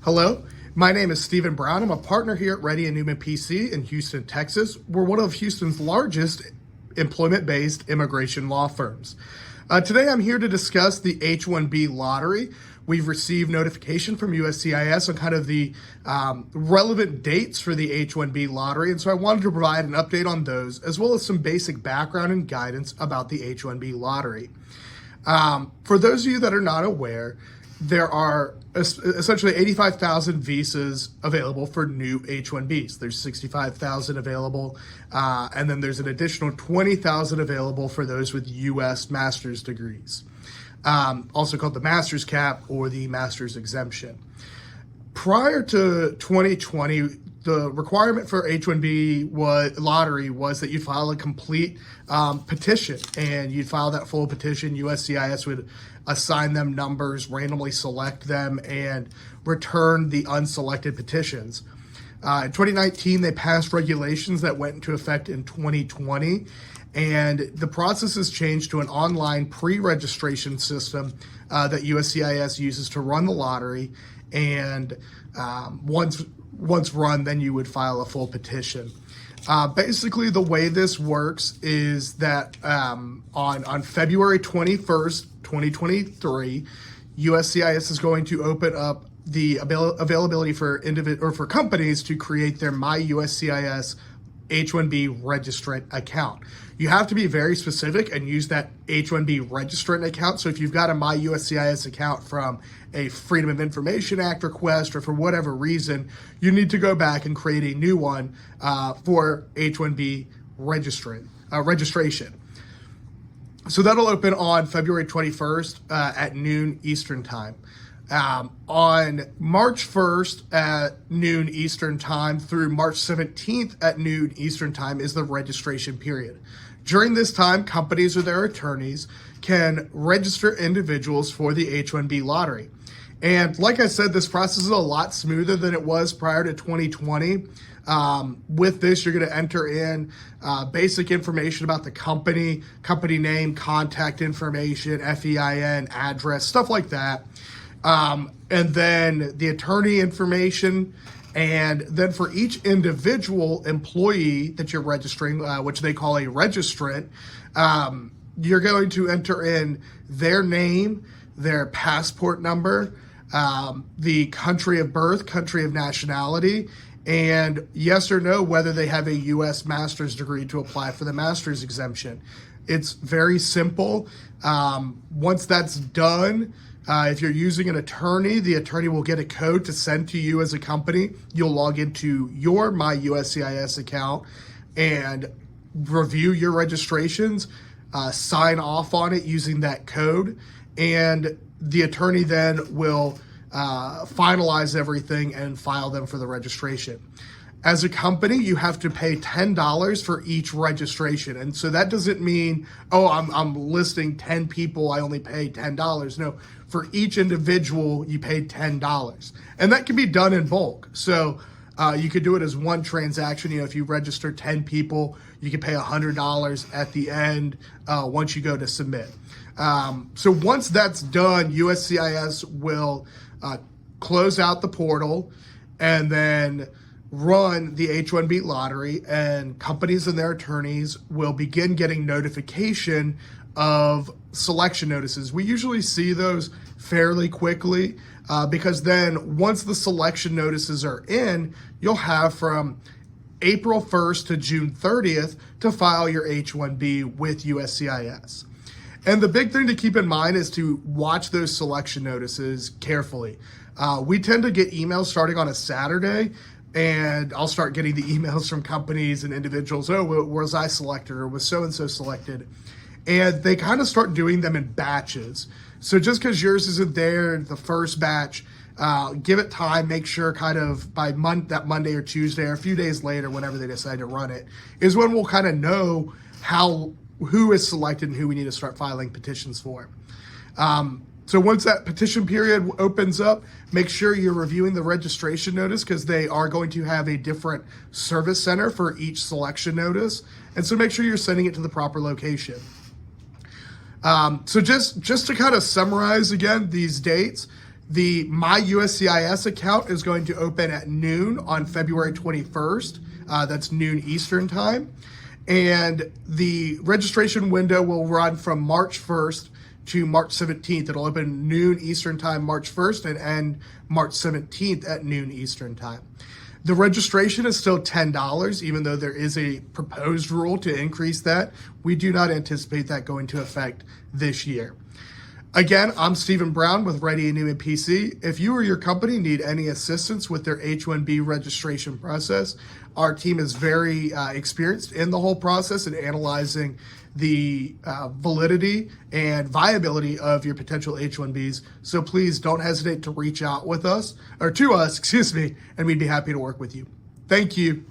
Hello, my name is Stephen Brown. I'm a partner here at Reddy Neumann PC in Houston, Texas. We're one of Houston's largest employment-based immigration law firms. Today I'm here to discuss the H-1B lottery. We've received notification from USCIS on kind of the relevant dates for the H-1B lottery, and so I wanted to provide an update on those, as well as some basic background and guidance about the H-1B lottery. For those of you that are not aware, there are essentially 85,000 visas available for new H-1Bs. There's 65,000 available, and then there's an additional 20,000 available for those with U.S. master's degrees, also called the master's cap or the master's exemption. Prior to 2020, the requirement for H-1B lottery was that you file a complete petition, and you'd file that full petition. USCIS would assign them numbers, randomly select them, and return the unselected petitions. In 2019, they passed regulations that went into effect in 2020, and the process has changed to an online pre-registration system that USCIS uses to run the lottery, and once run, then you would file a full petition. Basically, the way this works is that on February 21st, 2023, USCIS is going to open up the availability for companies to create their My USCIS H-1B registrant account. You have to be very specific and use that H-1B registrant account. So if you've got a My USCIS account from a Freedom of Information Act request, or for whatever reason, you need to go back and create a new one for H-1B registration. So that'll open on February 21st at noon Eastern time. On March 1st at noon Eastern time through March 17th at noon Eastern time is the registration period. During this time, companies or their attorneys can register individuals for the H-1B lottery. And like I said, this process is a lot smoother than it was prior to 2020. With this, you're going to enter in basic information about the company name, contact information, FEIN, address, stuff like that. And then the attorney information, and then for each individual employee that you're registering, which they call a registrant, you're going to enter in their name, their passport number, the country of birth, country of nationality, and yes or no, whether they have a U.S. master's degree to apply for the master's exemption. It's very simple. Once that's done, if you're using an attorney, the attorney will get a code to send to you as a company. You'll log into your My USCIS account and review your registrations, sign off on it using that code, and the attorney then will finalize everything and file them for the registration. As a company, you have to pay $10 for each registration. And so that doesn't mean, oh, I'm listing 10 people, I only pay $10. No, for each individual, you pay $10. And that can be done in bulk. So you could do it as one transaction. If you register 10 people, you can pay $100 at the end once you go to submit. So once that's done, USCIS will close out the portal and then run the H-1B lottery, and companies and their attorneys will begin getting notification of selection notices. We usually see those fairly quickly because then once the selection notices are in, you'll have from April 1st to June 30th to file your H-1B with USCIS. And the big thing to keep in mind is to watch those selection notices carefully. We tend to get emails starting on a Saturday, and I'll start getting the emails from companies and individuals, oh, was I selected, or was so-and-so selected? And they kind of start doing them in batches. So just because yours isn't there, the first batch, give it time, make sure kind of by that Monday or Tuesday or a few days later, whenever they decide to run it, is when we'll kind of know who is selected and who we need to start filing petitions for. So once that petition period opens up, make sure you're reviewing the registration notice, because they are going to have a different service center for each selection notice. And so make sure you're sending it to the proper location. So just to kind of summarize again these dates, The My USCIS account is going to open at noon on February 21st. That's noon Eastern time. And the registration window will run from March 1st to March 17th. It'll open noon Eastern time March 1st and end March 17th at noon Eastern time. The registration is still $10, even though there is a proposed rule to increase that. We do not anticipate that going to effect this year. Again, I'm Stephen Brown with Reddy Neumann PC. If you or your company need any assistance with their H-1B registration process, our team is very experienced in the whole process and analyzing the validity and viability of your potential H-1Bs. So please don't hesitate to reach out with us, or to us, excuse me, and we'd be happy to work with you. Thank you.